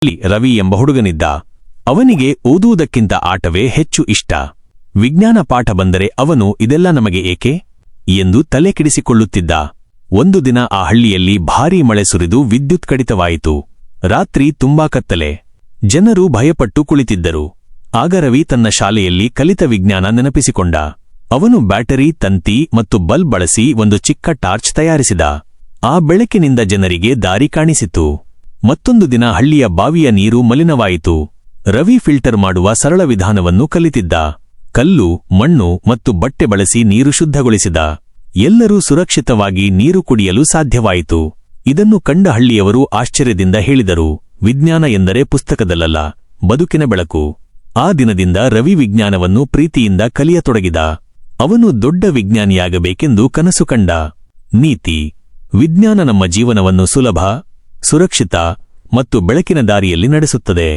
ಅಲ್ಲಿ ರವಿ ಎಂಬ ಹುಡುಗನಿದ್ದ. ಅವನಿಗೆ ಓದುವುದಕ್ಕಿಂತ ಆಟವೇ ಹೆಚ್ಚು ಇಷ್ಟ. ವಿಜ್ಞಾನ ಪಾಠ ಬಂದರೆ ಅವನು ಇದೆಲ್ಲ ನಮಗೆ ಏಕೆ ಎಂದು ತಲೆ ಕೆಡಿಸಿಕೊಳ್ಳುತ್ತಿದ್ದ. ಒಂದು ದಿನ ಆ ಹಳ್ಳಿಯಲ್ಲಿ ಭಾರೀ ಮಳೆ ಸುರಿದು ವಿದ್ಯುತ್ ಕಡಿತವಾಯಿತು. ರಾತ್ರಿ ತುಂಬಾ ಕತ್ತಲೆ. ಜನರು ಭಯಪಟ್ಟು ಕುಳಿತಿದ್ದರು. ಆಗ ರವಿ ತನ್ನ ಶಾಲೆಯಲ್ಲಿ ಕಲಿತ ವಿಜ್ಞಾನ ನೆನಪಿಸಿಕೊಂಡ. ಅವನು ಬ್ಯಾಟರಿ, ತಂತಿ ಮತ್ತು ಬಲ್ಬ್ ಬಳಸಿ ಒಂದು ಚಿಕ್ಕ ಟಾರ್ಚ್ ತಯಾರಿಸಿದ. ಆ ಬೆಳಕಿನಿಂದ ಜನರಿಗೆ ದಾರಿ ಕಾಣಿಸಿತು. ಮತ್ತೊಂದು ದಿನ ಹಳ್ಳಿಯ ಬಾವಿಯ ನೀರು ಮಲಿನವಾಯಿತು. ರವಿ ಫಿಲ್ಟರ್ ಮಾಡುವ ಸರಳ ವಿಧಾನವನ್ನು ಕಲಿತಿದ್ದ. ಕಲ್ಲು, ಮಣ್ಣು ಮತ್ತು ಬಟ್ಟೆ ಬಳಸಿ ನೀರು ಶುದ್ಧಗೊಳಿಸಿದ. ಎಲ್ಲರೂ ಸುರಕ್ಷಿತವಾಗಿ ನೀರು ಕುಡಿಯಲು ಸಾಧ್ಯವಾಯಿತು. ಇದನ್ನು ಕಂಡ ಹಳ್ಳಿಯವರು ಆಶ್ಚರ್ಯದಿಂದ ಹೇಳಿದರು, ವಿಜ್ಞಾನ ಎಂದರೆ ಪುಸ್ತಕದಲ್ಲಲ್ಲ, ಬದುಕಿನ ಬೆಳಕು. ಆ ದಿನದಿಂದ ರವಿ ವಿಜ್ಞಾನವನ್ನು ಪ್ರೀತಿಯಿಂದ ಕಲಿಯತೊಡಗಿದ. ಅವನು ದೊಡ್ಡ ವಿಜ್ಞಾನಿಯಾಗಬೇಕೆಂದು ಕನಸು ಕಂಡ. ನೀತಿ: ವಿಜ್ಞಾನ ನಮ್ಮ ಜೀವನವನ್ನು ಸುಲಭ, ಸುರಕ್ಷಿತ ಮತ್ತು ಬೆಳಕಿನ ದಾರಿಯಲ್ಲಿ ನಡೆಸುತ್ತದೆ.